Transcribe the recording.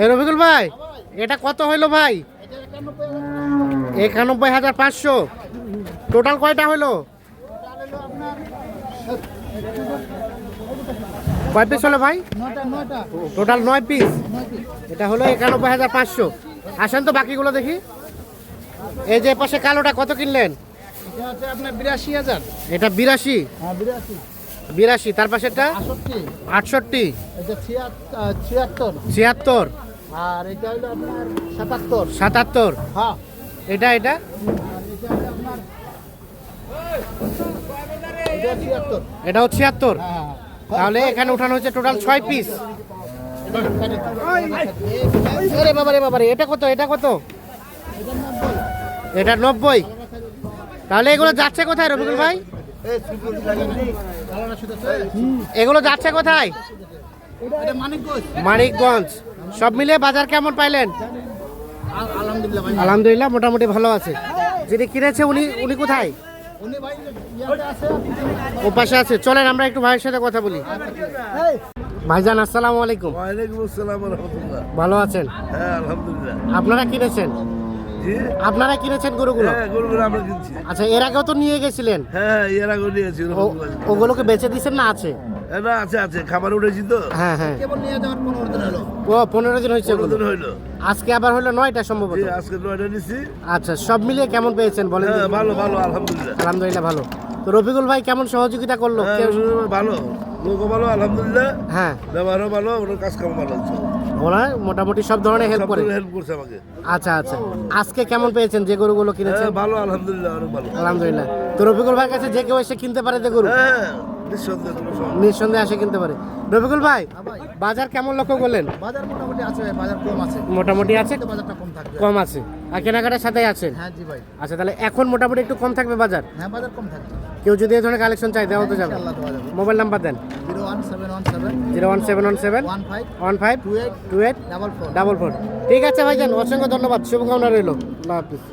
এই রফিকুল ভাই, এটা কত হইলো ভাই? 91,500। টোটাল কয়টা হইলো? কয় পিস হলো ভাই? Total 9 piece. এটা হলো 91,500। আসেন তো বাকিগুলো দেখি। এই যে পাশে কালোটা কত কিনলেন? আপনার 82,000। এটা 82। 82। তার পাশেরটা 68। এটা 76। 76। আর এটা হলো আপনার 77। 77। হ্যাঁ। এটা এটা হলো আপনার এটা 76। এটাও 76। হ্যাঁ। তাহলে এখানে উঠানো হচ্ছে টোটাল 6 পিস। আরে বাবারে বাবারে, এটা কত? এটা কত? এটা 90। তাহলে এগুলো যাচ্ছে কোথায় রবিকুল ভাই? এগুলো যাচ্ছে কোথায়? মানিকগঞ্জ। সব মিলিয়ে বাজার কেমন পাইলেন? আলহামদুলিল্লাহ, মোটামুটি ভালো আছে। যিনি কিনেছে উনি কোথায়? ও পাশে আছে। চলেন আমরা একটু ভাইয়ের সাথে কথা বলি। ভাইজান আসসালামু আলাইকুম। ওয়ালাইকুম আসসালাম ওয়া রাহমাতুল্লাহ। ভালো আছেন? হ্যাঁ আলহামদুলিল্লাহ। আপনারা কিনেছেন? জি আপনারা কিনেছেন গরুগুলো? হ্যাঁ গরুগুলো আমরা কিনছি। আচ্ছা, এর আগেও তো নিয়ে গেছিলেন। হ্যাঁ এর আগে নিয়েছি। ওগুলোকে বেচে দিয়েছেন না আছে? না আছে আছে, খাবার উঠেছি তো। হ্যাঁ হ্যাঁ। কেবল নিয়ে যাওয়ার 15 দিন হলো। ও 15 দিন হয়েছে। 15 দিন হইলো। আজকে আবার হলো 9টা সম্ভবত। জি আজকে 9টা নিছি। আচ্ছা, সব মিলিয়ে কেমন পেয়েছেন বলেন? হ্যাঁ ভালো ভালো আলহামদুলিল্লাহ। আলহামদুলিল্লাহ ভালো। তো রফিকুল ভাই কেমন সহযোগিতা করলো? হ্যাঁ ভালো, লোকও ভালো আলহামদুলিল্লাহ। হ্যাঁ, ব্যবহারও ভালো, ওর কাজ কাম ভালো হচ্ছে। ওরা মোটামুটি সব ধরনের হেল্প করে। হেল্প করছে আমাকে। আচ্ছা আচ্ছা। আজকে কেমন পেয়েছেন যে গরুগুলো কিনেছেন? হ্যাঁ ভালো আলহামদুলিল্লাহ, অনেক ভালো আলহামদুলিল্লাহ। তো রফিকুল ভাইয়ের কাছে যে কেউ এসে কিনতে পারে যে গরু? হ্যাঁ নিঃসন্দেহে কোনো সমস্যা নেই। নিঃসন্দেহে এসে কিনতে পারে। রফিকুল ভাই, বাজার কেমন লক্ষ্য করলেন? বাজার মোটামুটি আছে, বাজার কম আছে। মোটামুটি আছে, বাজারটা কম থাকবে। কম আছে। আর কেনাকাটার সাথে আছেন? হ্যাঁ জি ভাই। আচ্ছা, তাহলে এখন মোটামুটি একটু কম থাকবে বাজার? হ্যাঁ বাজার কম থাকবে। কেউ যদি এই ধরনের কালেকশন চাই দেওয়া তো যাবে? ইনশাআল্লাহ দেওয়া যাবে। মোবাইল নাম্বার দেন। 01717 01717 15 15 28 44 44। ঠিক আছে ভাইজান, অসংখ্য ধন্যবাদ, শুভকামনা রইল। আল্লাহ হাফিজ।